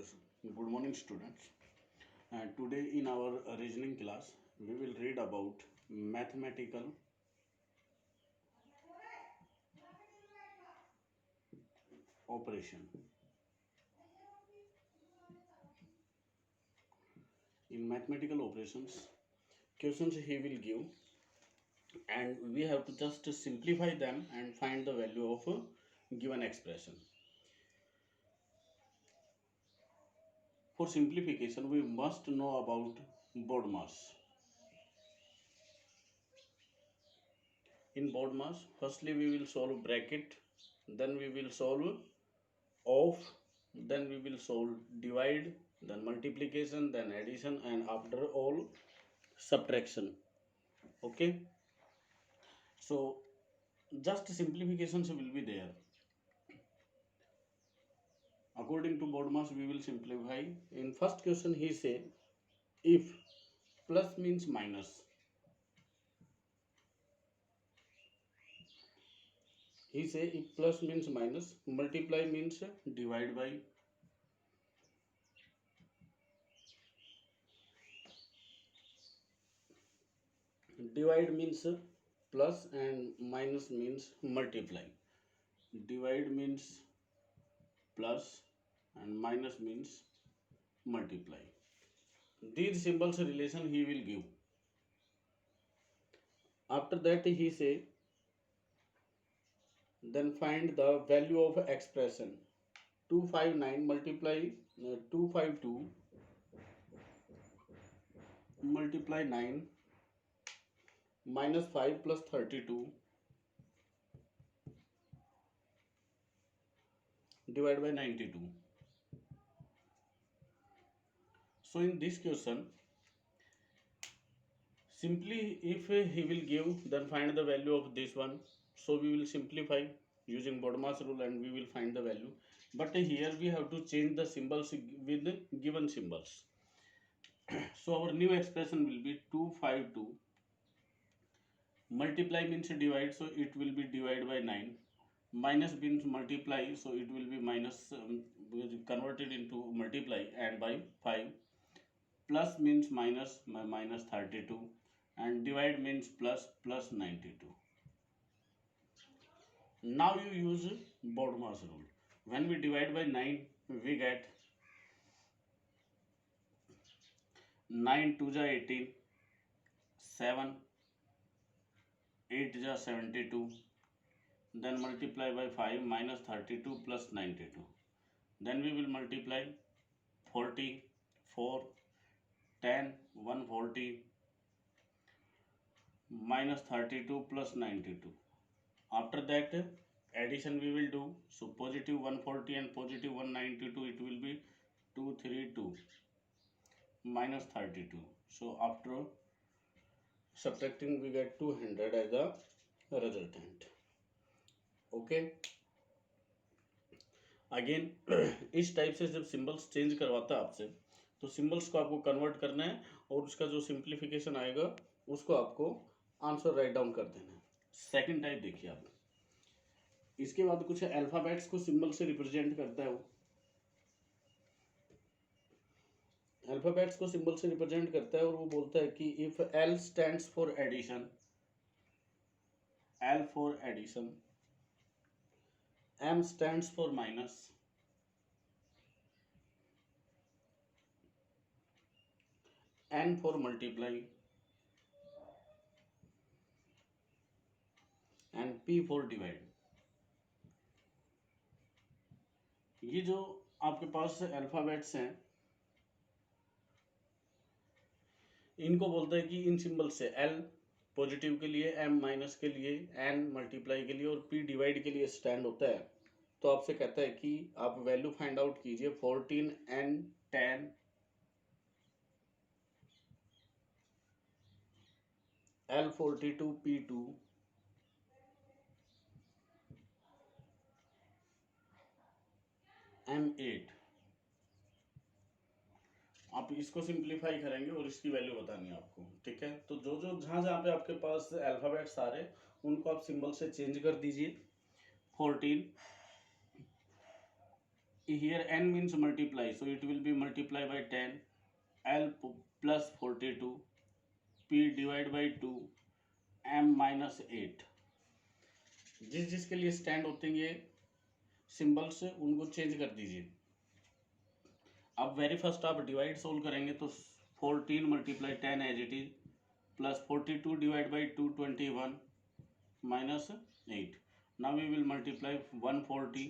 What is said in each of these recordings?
Good morning, students. Today, in our reasoning class, we will read about mathematical operation. In mathematical operations, questions he will give, and we have to just simplify them and find the value of a given expression. For simplification, we must know about BODMAS. In BODMAS, firstly we will solve bracket, then we will solve of, then we will solve divide, then multiplication, then addition, and after all subtraction. Okay, so just simplifications will be there. According to BODMAS, we will simplify. In first question he say, if plus means minus, he say if plus means minus, multiply means divide by, divide means plus and minus means multiply. Divide means plus and minus means multiply. These symbols relation he will give. After that he say, then find the value of expression. 259 multiply 252 multiply 9 minus 5 plus 32 divided by 92. So in this question, simply if he will give, then find the value of this one. So we will simplify using BODMAS rule and we will find the value. But here we have to change the symbols with the given symbols. So our new expression will be 252 multiply means divide, so it will be divided by 9. Minus means multiply, so it will be minus converted into multiply and by 5. Plus means minus, minus 32, and divide means plus 92. Now you use BODMAS rule. When we divide by 9, we get 9 2 ja 18, 7 8 ja 72, then multiply by 5 minus 32 plus 92. Then we will multiply 40, 4, 10, 140 minus 32 plus 92. After that addition we will do. So positive 140 and positive 192, it will be 232 minus 32. So after subtracting we get 200 as the resultant. Okay, again इस type से जब symbols change करवाता है आपसे, तो symbols को आपको convert करना है और उसका जो सिंप्लीफिकेशन आएगा उसको आपको आंसर राइट डाउन कर देना है. सेकंड टाइप देखिए आप, इसके बाद कुछ अल्फाबेट्स को सिंबल से रिप्रेजेंट करता है. वो अल्फाबेट्स को सिंबल से रिप्रेजेंट करता है और वो बोलता है कि if L stands for addition, L for addition, M stands for minus, N for multiply, and P for divide. ये जो आपके पास अल्फाबेट्स हैं, इनको बोलता है कि इन सिंबल से L पॉजिटिव के लिए, M माइनस के लिए, N मल्टीप्लाई के लिए और P डिवाइड के लिए स्टैंड होता है. तो आपसे कहता है कि आप वैल्यू फाइंड आउट कीजिए 14, N 10, L 42, P 2, M 8. आप इसको सिंप्लीफाई करेंगे और इसकी वैल्यू बतानी है आपको. ठीक है, तो जो जो जहाँ पे आपके पास अल्फाबेट्स आ रहे हैं उनको आप सिंबल से चेंज कर दीजिए. 14, here n means multiply, so it will be multiply by 10, L plus 42, P divide by 2, M minus 8। जिस जिसके लिए स्टैंड होते हैं ये सिंबल्स उनको चेंज कर दीजिए। अब वेरी फर्स्ट आप डिवाइड सोल्व करेंगे तो 14 multiply 10 as it is, plus 42 divide by 2 21 minus 8। Now we will multiply 140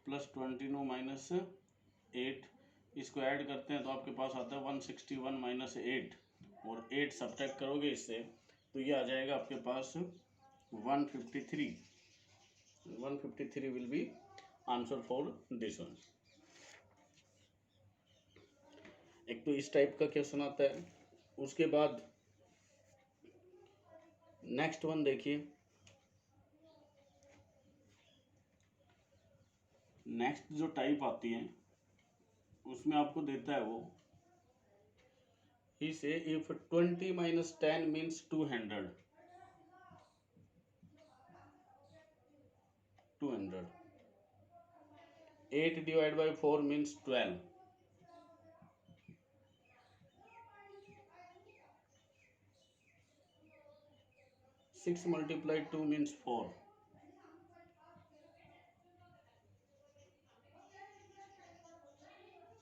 plus 29 minus 8, इसको ऐड करते हैं तो आपके पास आता है 161 माइनस 8, और 8 सब्ट्रैक्ट करोगे इससे तो ये आ जाएगा आपके पास 153। 153 will be answer for this one। एक तो इस टाइप का क्वेश्चन आता है। उसके बाद नेक्स्ट वन देखिए, नेक्स्ट जो टाइप आती है उसमें आपको देता है वो, he say if 20 minus 10 means 200, 8 divided by 4 means 12, 6 multiplied 2 means 4,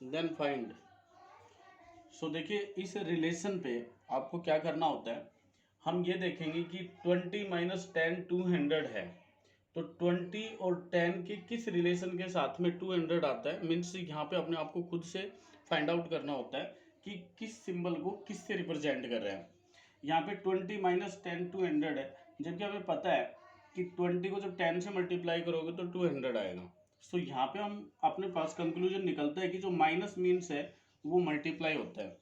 then find. So देखिए इस रिलेशन पे आपको क्या करना होता है, हम ये देखेंगे कि 20 माइनस 10 200 है, तो 20 और 10 के किस रिलेशन के साथ में 200 आता है, मीन्स यहाँ पे अपने आपको खुद से फाइंड आउट करना होता है कि किस सिंबल को किस से रिप्रेजेंट कर रहे हैं। यहाँ पे 20 माइनस 10 200 है, जबकि हमें पता है कि 20 को जब 10 से मल्टीप्लाई करोगे तो 200 आएगा। सो यहाँ पे हम अपने पास कंक्लूजन निकलता है कि जो माइनस मीन्स है वो मल्टीप्लाई होता है।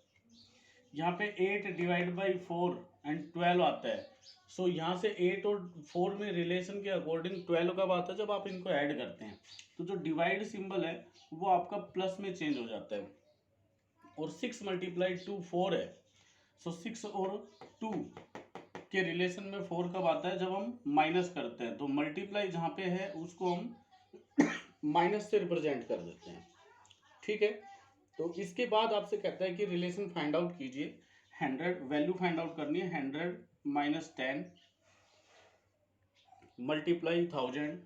यहाँ पे 8 डिवाइड बाई 4 एंड 12 आता है। सो यहाँ से 8 और 4 में रिलेशन के अकॉर्डिंग 12 कब आता है, जब आप इनको ऐड करते हैं। तो जो डिवाइड सिंबल है वो आपका प्लस में चेंज हो जाता है। और 6 मल्टीप्लाई 2 4 है। सो 6 और 2 के रिलेशन में 4 कब आता है, जब हम माइनस करते हैं। तो मल्टीप्लाई जहाँ पे है उसको हम माइनस से रिप्रेजेंट कर देते हैं। ठीक है, तो इसके बाद आपसे कहता है कि रिलेशन फाइंड आउट कीजिए। 100 वैल्यू फाइंड आउट करनी है। 100 minus 10 multiply 1000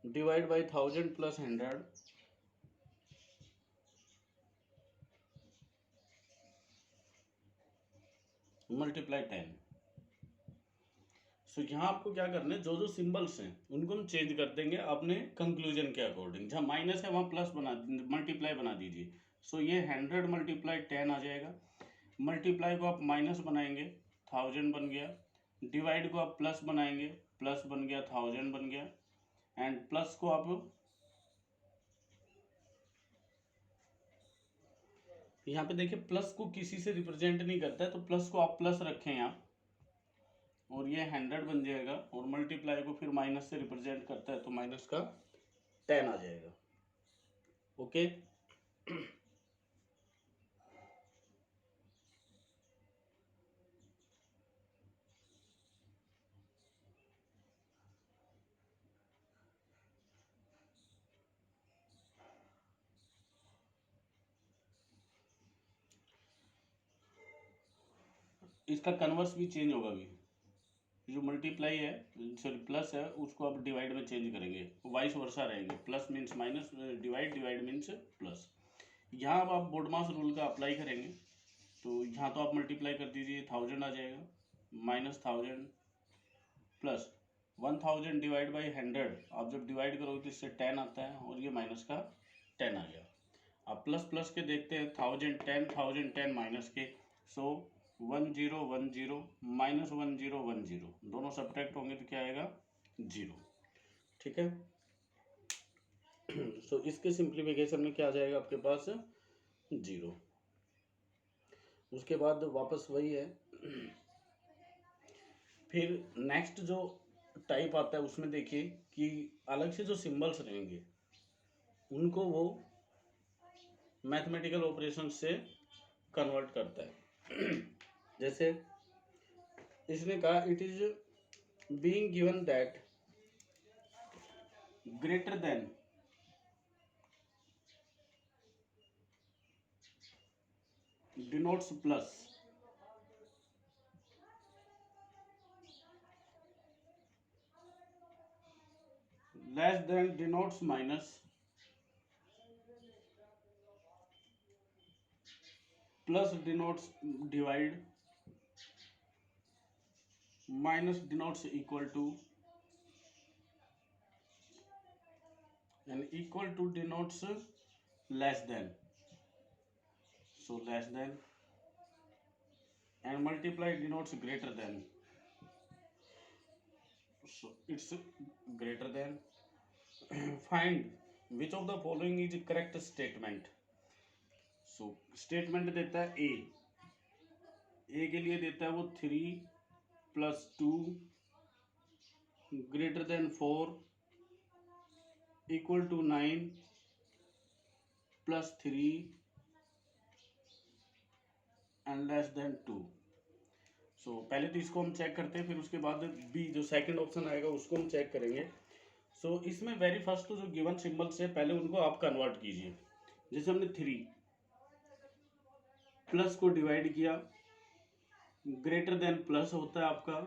divide by 1000 plus 100 multiply 10। सो यहाँ आपको क्या करना है, जो जो सिंबल्स हैं उनको हम चेंज कर देंगे अपने कंक्लूजन के अकॉर्डिंग। जहाँ माइनस है वहाँ प्लस मल्टीप्लाई बना दीजिए। सो ये 100 मल्टीप्लाई 10 आ जाएगा। मल्टीप्लाई को आप माइनस बनाएंगे 1000 बन गया। डिवाइड को आप प्लस बनाएंगे, प्लस बन गया 1000 बन गया। एंड प्लस को आप यहाँ पे देखिए प्लस को किसी से रिप्रेजेंट नहीं करता है, तो प्लस को आप प्लस रखें यहाँ, और ये 100 बन जाएगा। और मल्टीप्लाई को फिर माइनस से रिप्रेजेंट करता है तो माइनस का 10 आ जाएगा। ओके इसका कन्वर्स भी चेंज होगा अभी। जो मल्टीप्लाई है सॉरी प्लस है उसको आप डिवाइड में चेंज करेंगे, वाइस वर्सा रहेंगे। Plus means minus, divide divide means plus. यहाँ अब आप बोर्डमास रूल का अप्लाई करेंगे तो यहाँ तो आप मल्टीप्लाई कर दीजिए, 1000 आ जाएगा माइनस 1000 प्लस 1000 डिवाइड बाई 100। आप जब डिवाइड करोगे तो इससे 10 आता है और ये माइनस का 10 आ गया। अब प्लस प्लस के देखते हैं, 1010 माइनस के। सो 1010 माइनस 1010 दोनों सब्ट्रैक्ट होंगे तो क्या आएगा 0। ठीक है, सो इसके सिंप्लीफिकेशन में क्या आ जाएगा आपके पास 0। उसके बाद वापस वही है। फिर नेक्स्ट जो टाइप आता है उसमें देखिए कि अलग से जो सिंबल्स रहेंगे उनको वो मैथमेटिकल ऑपरेशन से कन्वर्ट करता है। जैसे इसने कहा it is being given that greater than denotes plus, less than denotes minus, plus denotes divide, minus denotes equal to, and equal to denotes less than, so less than, and multiply denotes greater than, so it's greater than. Find which of the following is correct statement. So statement देता है ए के लिए देता है वो 3 + 2 greater than 4 equal to 9 + 3 and less than 2. सो पहले तो इसको हम चेक करते हैं, फिर उसके बाद बी जो सेकंड ऑप्शन आएगा उसको हम चेक करेंगे. सो इसमें वेरी फर्स्ट तो जो गिवन सिंबल्स है पहले उनको आप कन्वर्ट कीजिए. जैसे हमने 3 प्लस को डिवाइड किया, ग्रेटर देन प्लस होता है आपका,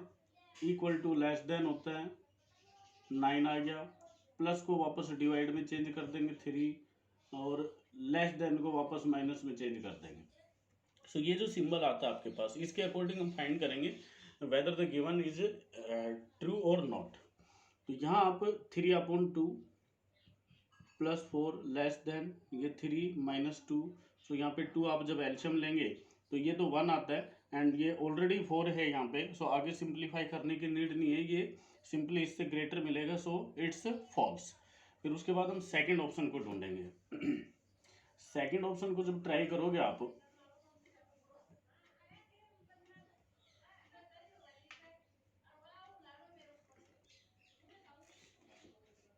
इक्वल टू लेस देन होता है, 9 आ गया, प्लस को वापस डिवाइड में चेंज कर देंगे 3, और लेस देन को वापस माइनस में चेंज कर देंगे. सो ये जो सिंबल आता है आपके पास, इसके अकॉर्डिंग हम फाइंड करेंगे whether the given is true और नॉट. तो यहाँ आप 3/2 + 4 लेस देन ये 3 - 2. सो यहाँ पे 2 आप जब एल्शियम लेंगे तो ये तो 1 आता है, एंड ये ऑलरेडी 4 है यहाँ पे. सो आगे सिंप्लीफाई करने की नीड नहीं है, ये सिंपली इससे ग्रेटर मिलेगा, सो इट्स फॉल्स. फिर उसके बाद हम सेकेंड ऑप्शन को ढूंढेंगे. सेकेंड ऑप्शन को जब ट्राई करोगे आप,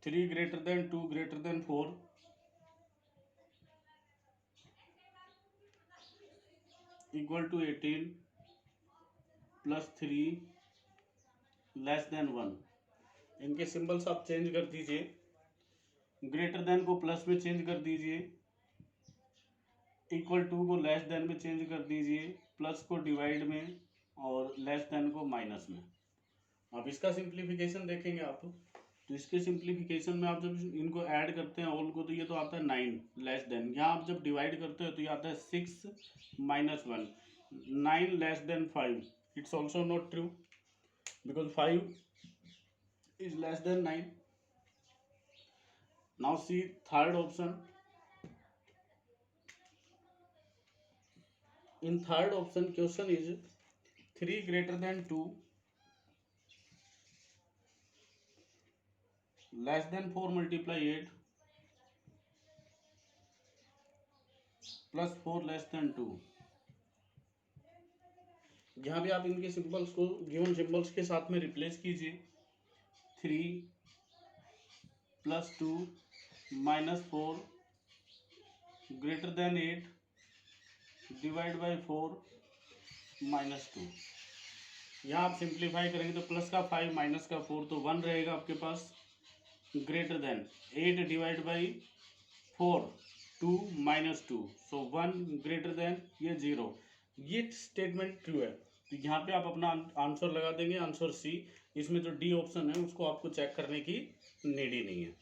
3 greater than 2 greater than 4 equal to 18 plus 3 less than 1. इनके सिंबल्स आप चेंज कर दीजिए, ग्रेटर देन को प्लस में चेंज कर दीजिए, इक्वल टू को लेस देन में चेंज कर दीजिए, प्लस को डिवाइड में और लेस देन को माइनस में. अब इसका सिंप्लीफिकेशन देखेंगे आप, तो इसके सिंप्लीफिकेशन में आप जब इनको ऐड करते हैं ऑल को, तो ये तो आता है 9 लेस देन. यहाँ आप जब डिवाइड करते हो तो ये आता है 6 - 1, 9 less than 5. It's also not true because 5 is less than 9. Now see third option. In third option question is 3 greater than 2 less than 4 multiply 8 plus 4 less than 2. यहाँ भी आप इनके सिंबल्स को गिवन सिंबल्स के साथ में रिप्लेस कीजिए. 3 + 2 - 4 greater than 8 divide by 4 -2. यहाँ आप सिंप्लीफाई करेंगे तो प्लस का 5 माइनस का 4 तो 1 रहेगा आपके पास, greater than 8 divide by 4 2 - 2, so 1 greater than ये 0. ये स्टेटमेंट ट्रू है. तो यहाँ पे आप अपना आंसर लगा देंगे, आंसर सी. इसमें जो डी ऑप्शन है उसको आपको चेक करने की नीड ही नहीं है.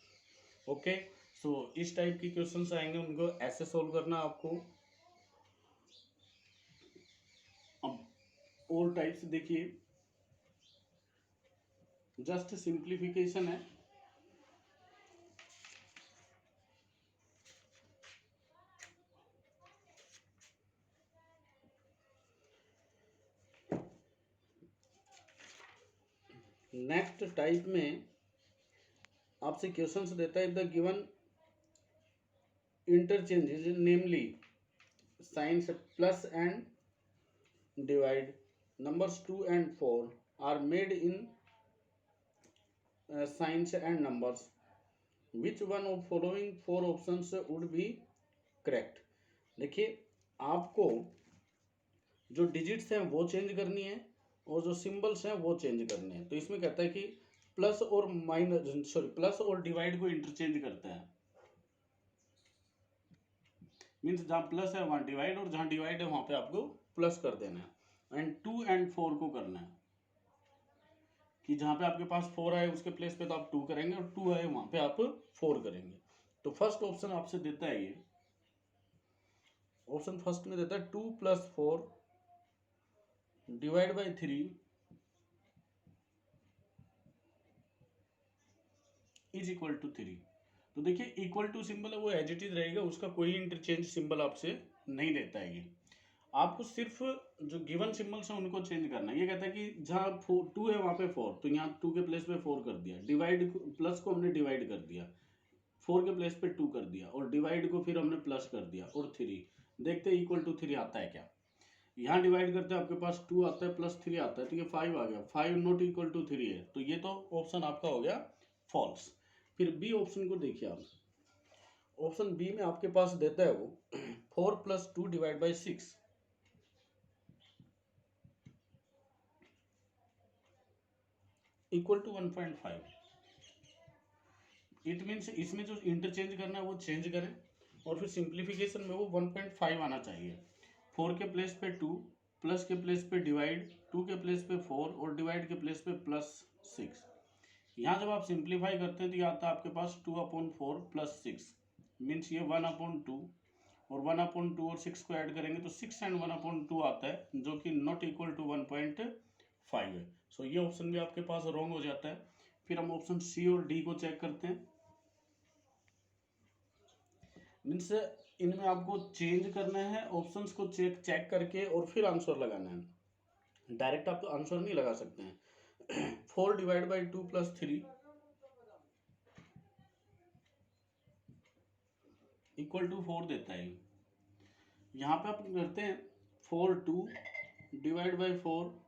ओके, सो इस टाइप की क्वेश्चंस आएंगे, उनको ऐसे सोल्व करना आपको. अब और टाइप्स देखिए, जस्ट सिंप्लीफिकेशन है. नेक्स्ट टाइप में आपसे क्वेश्चंस देता है, if the given interchanges namely science plus and divide numbers 2 and 4 are made in signs and numbers, which one of following 4 options would be correct. देखिए आपको जो digits हैं वो चेंज करनी है और जो सिंबल्स हैं वो चेंज करने हैं। तो इसमें कहता है कि प्लस और माइनस, सॉरी, प्लस और डिवाइड को इंटरचेंज करता है। मीन्स जहाँ प्लस है वहाँ डिवाइड, और जहाँ डिवाइड है वहाँ पे आपको प्लस कर देना है। एंड 2 एंड 4 को करना है कि जहाँ पे आपके पास 4 आए उसके प्लेस पे तो आप 2 करेंगे, और 2 आए वहाँ पे आप 4 करेंगे। तो फर्स्ट ऑप्शन आपसे देता है, ये ऑप्शन फर्स्ट में देता है 2 + 4 divide by 3 is equal to 3। तो देखिए इक्वल टू सिंबल है वो एज इट इज रहेगा, उसका कोई इंटरचेंज सिंबल आपसे नहीं देता है। ये आपको सिर्फ जो गिवन सिंबल्स हैं उनको चेंज करना है। ये कहता है कि जहाँ 2 है वहाँ पे 4, तो यहाँ 2 के प्लेस पे 4 कर दिया, डिवाइड प्लस को हमने डिवाइड कर दिया, 4 के प्लेस पे 2 कर दिया, और डिवाइड को फिर हमने प्लस कर दिया, और 3। देखते हैं इक्वल टू 3 आता है क्या। यहाँ डिवाइड करते हैं आपके पास 2 आता है प्लस 3 आता है, तो ये 5 आ गया। 5 नॉट इक्वल टू 3 है, तो ये तो ऑप्शन आपका हो गया फॉल्स। फिर बी ऑप्शन को देखिए आप। ऑप्शन बी में आपके पास देता है वो 4 + 2 divide by 6 equal to 1.5। It means इसमें जो इंटरचेंज करना है वो चेंज करें, और फिर सिंप्लीफिकेशन में वो 1.5 आना चाहिए। 4 के प्लेस पे 2, प्लस के प्लेस पे डिवाइड, 2 के प्लेस पे 4, और डिवाइड के प्लेस पे +6। यहाँ जब आप सिंप्लीफाई करते हैं तो ये आता है आपके पास 2/4 + 6, मीन्स ये 1/2, और 1/2 और 6 को ऐड करेंगे तो 6 एंड 1/2 आता है, जो कि नॉट इक्वल टू 1.5 है। सो ये ऑप्शन भी आपके पास रॉन्ग हो जाता है। फिर हम ऑप्शन सी और डी को चेक करते हैं। मीन्स इनमें आपको चेंज करना है, ऑप्शंस को चेक चेक करके और फिर आंसर लगाना है। डायरेक्ट आप तो आंसर नहीं लगा सकते हैं। 4 डिवाइड बाई 2 + 3 इक्वल टू 4 देता है। यहाँ पे आप करते हैं 4 2 डिवाइड बाई 4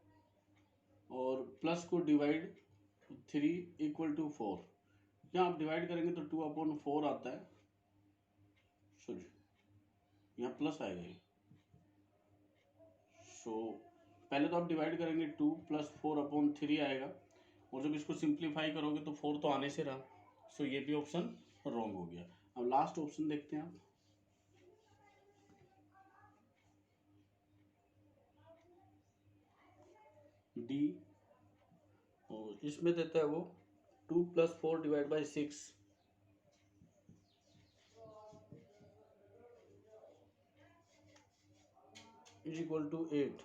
और प्लस को डिवाइड 3 इक्वल टू 4। यहाँ आप डिवाइड करेंगे तो 2/4 आता है, सॉरी यहाँ प्लस आएगा ये। सो पहले तो आप डिवाइड करेंगे 2 + 4/3 आएगा, और जब इसको सिंप्लीफाई करोगे तो 4 तो आने से रहा। सो ये भी ऑप्शन रॉन्ग हो गया। अब लास्ट ऑप्शन देखते हैं आप। डी, और इसमें देता है वो 2 + 4 divide by 6 is equal to 8।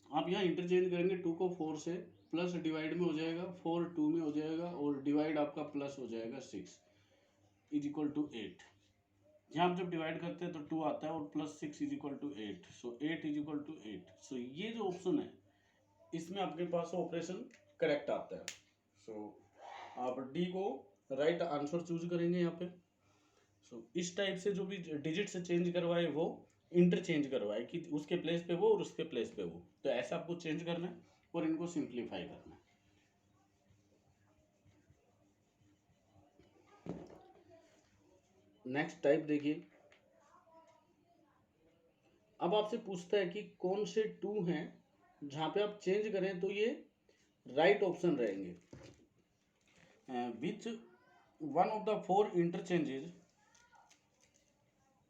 आप यहाँ इंटरचेंज करेंगे 2 को 4 से, प्लस डिवाइड में हो जाएगा 4 2 में हो जाएगा, और डिवाइड आपका प्लस हो जाएगा 6 इज इक्वल टू 8। यहाँ आप जब डिवाइड करते हैं तो 2 आता है, और +6 is equal to 8। So 8 is equal to 8। So ये जो ऑप्शन है इसमें आपके पास ऑपरेशन करेक्ट आता है। सो आप डी को राइट आंसर चूज करेंगे यहाँ पे। सो इस टाइप से जो भी डिजिट से चेंज करवाए वो इंटरचेंज करवाए, कि उसके प्लेस पे वो और उसके प्लेस पे वो। तो ऐसा आपको चेंज करना है और इनको सिंप्लीफाई करना है। नेक्स्ट टाइप देखिए। अब आपसे पूछता है कि कौन से 2 हैं जहां पे आप चेंज करें तो ये राइट ऑप्शन रहेंगे। Which one of the 4 interchanges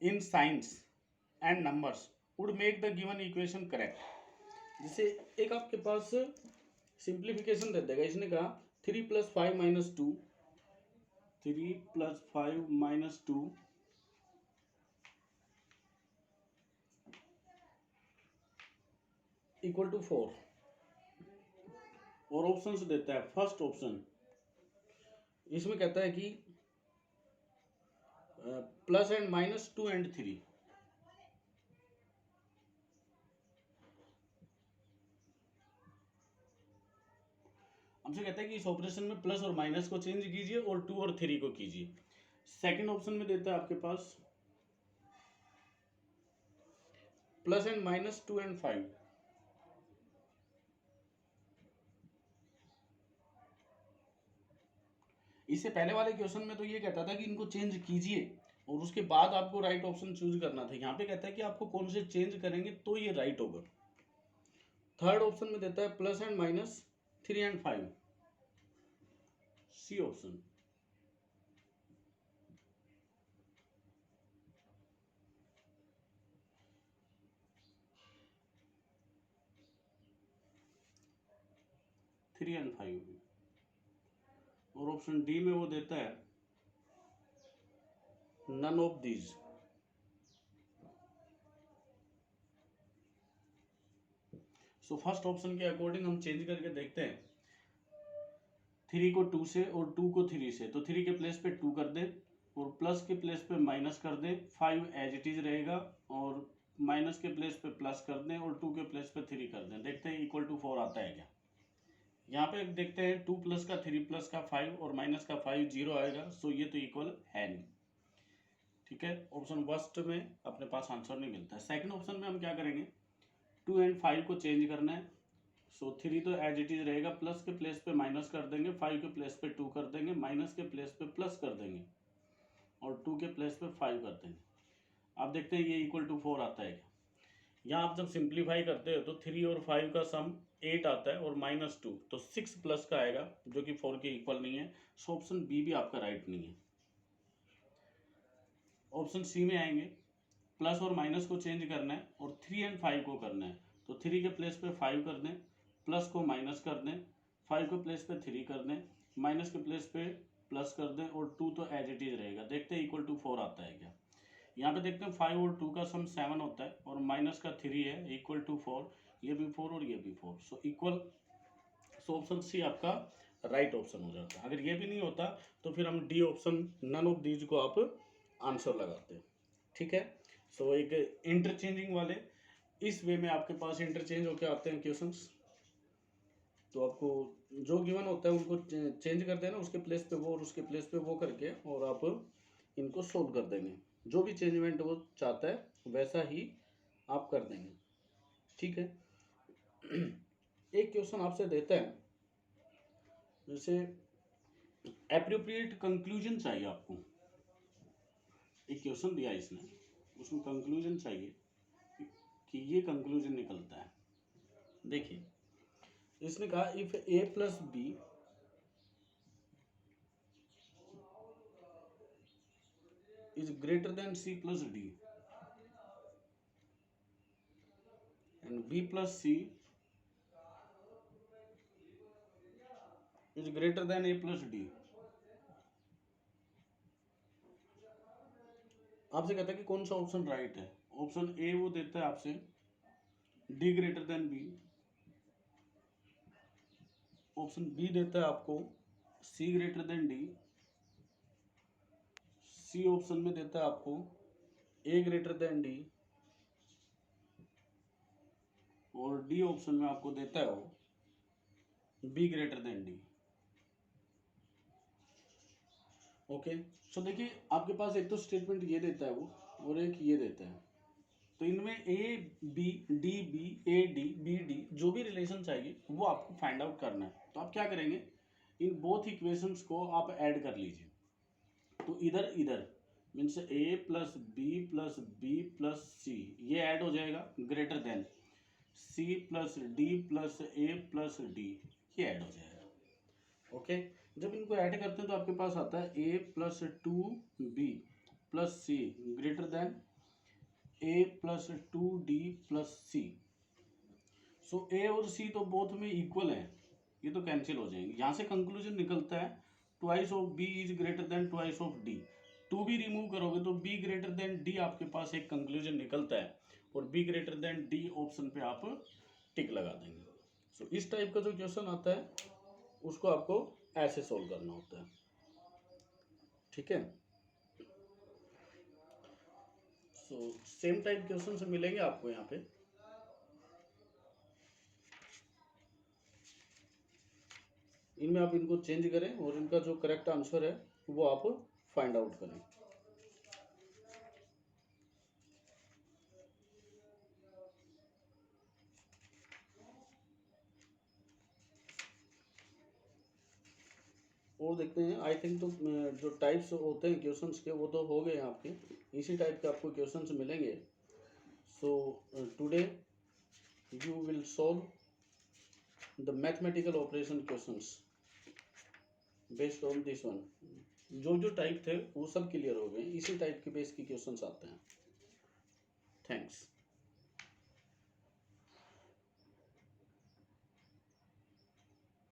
in science and numbers would make the given equation correct. जैसे एक आपके पास सिंप्लीफिकेशन दे देगा, इसने कहा 3 + 5 - 2, 3 + 5 - 2 इक्वल टू 4, और ऑप्शंस देता है। फर्स्ट ऑप्शन इसमें कहता है कि प्लस एंड माइनस 2 एंड 3। हमसे कहता है कि इस ऑपरेशन में प्लस और माइनस को चेंज कीजिए और 2 और 3 को कीजिए। सेकंड ऑप्शन में देता है आपके पास प्लस एंड माइनस 2 एंड 5। इससे पहले वाले क्वेश्चन में तो ये कहता था कि इनको चेंज कीजिए और उसके बाद आपको राइट ऑप्शन चूज करना था। यहाँ पे कहता है कि आपको कौन से चेंज करेंगे तो ये राइट होगा। थर्ड ऑप्शन में देता है plus and minus 3 and 5, C option. Three and 5 और ऑप्शन डी में वो देता है none of these. So first option के अकॉर्डिंग हम चेंज करके देखते हैं। 3 को 2 से और 2 को 3 से, तो 3 के प्लेस पे 2 कर दें और प्लस के प्लेस पे माइनस कर दें, 5 एज इट इज रहेगा और माइनस के प्लेस पे प्लस कर दें और 2 के प्लेस पे 3 कर दें। देखते हैं इक्वल टू 4 आता है क्या। यहाँ पे देखते हैं 2 प्लस का 3 प्लस का 5 और माइनस का 5 0 आएगा। सो ये तो इक्वल है नहीं। ठीक है, ऑप्शन फर्स्ट में अपने पास आंसर नहीं मिलता है। सेकंड ऑप्शन में हम क्या करेंगे, 2 एंड 5 को चेंज करना है। सो 3 तो एज इट इज रहेगा, प्लस के प्लेस पे माइनस कर देंगे, 5 के प्लेस पे 2 कर देंगे, माइनस के प्लेस पे प्लस कर देंगे और 2 के प्लेस पे 5 कर देंगे। अब देखते हैं ये इक्वल टू 4 आता है क्या। यहाँ आप जब सिंप्लीफाई करते हो तो 3 और 5 का सम 8 आता है और -2, तो 6 प्लस का आएगा जो कि 4 के इक्वल नहीं है। सो ऑप्शन बी भी आपका राइट नहीं है। ऑप्शन सी में आएंगे, प्लस और माइनस को चेंज करना है और 3 एंड 5 को करना है। तो 3 के प्लेस पे 5 कर दें, प्लस को माइनस कर दें, 5 के प्लेस पे 3 कर दें, माइनस के प्लेस पे प्लस कर दें और 2 तो एज इट इज रहेगा। देखते हैं इक्वल टू 4 आता है क्या। यहाँ पे देखते हैं 5 और 2 का सम 7 होता है और माइनस का 3 है, इक्वल टू 4। ये भी 4 और ये भी 4, so equal. So option C आपका राइट ऑप्शन हो जाता है। अगर ये भी नहीं होता तो फिर हम D option none of these को आप आंसर लगाते हैं। ठीक है, सो एक इंटरचेंजिंग वाले इस वे में आपके पास इंटरचेंज होकर आते हैं क्वेश्चंस। तो आपको जो गिवन होता है उनको चेंज कर देना, उसके प्लेस पे वो और उसके प्लेस पे वो करके, और आप इनको सोल्व कर देंगे। जो भी चेंजमेंट वो चाहता है वैसा ही आप कर देंगे। ठीक है, एक क्वेश्चन आपसे देता है, जैसे एप्रोप्रिएट कंक्लूजन चाहिए आपको। एक क्वेश्चन दिया इसने, उसमें कंक्लूजन चाहिए कि ये कंक्लूजन निकलता है। देखिए इसने कहा if a plus B is greater than c plus D and b plus c is greater than a plus D. आपसे कहता है कि कौन सा ऑप्शन राइट है। ऑप्शन ए वो देता है आपसे d greater than b, option B देता है आपको c greater than d, C option में देता है आपको a ग्रेटर देन d और डी ऑप्शन में आपको देता है वो b greater than d। Okay, so देखिए आपके पास एक तो स्टेटमेंट ये देता है वो और एक ये देता है। तो इनमें A B D B A D B D जो भी रिलेशन चाहिए वो आपको फाइंड आउट करना है। तो आप क्या करेंगे, इन बोथ इक्वेशंस को आप ऐड कर लीजिए। तो इधर इधर मीन्स ए प्लस बी प्लस सी ये ऐड हो जाएगा, ग्रेटर देन सी प्लस ए प्लस डी ये ऐड हो जाएगा। ओके, जब इनको ऐड करते हैं तो आपके पास आता है ए प्लस 2b प्लस सी ग्रेटर देन ए प्लस 2d प्लस सी। सो ए और सी तो बोथ में इक्वल है, ये तो कैंसिल हो जाएंगे। यहाँ से कंक्लूजन निकलता है twice of B is greater than twice of D. Two भी रिमूव करोगे तो बी ग्रेटर देन डी आपके पास एक कंक्लूजन निकलता है और be greater than D option पे आप टिक लगा देंगे। सो इस टाइप का जो क्वेश्चन आता है उसको आपको ऐसे सोल्व करना होता है। ठीक है, सो सेम टाइप क्वेश्चन से मिलेंगे आपको यहाँ पे। इनमें आप इनको चेंज करें और इनका जो करेक्ट आंसर है वो आप फाइंड आउट करें। वो देखते हैं। आई थिंक तो जो टाइप्स होते हैं क्वेश्चंस के वो तो हो गए हैं आपके, इसी टाइप के आपको क्वेश्चंस मिलेंगे। So today you will solve the mathematical operation questions based on this one. जो जो टाइप थे वो सब क्लियर हो गए, इसी टाइप के बेस के क्वेश्चंस आते हैं। थैंक्स।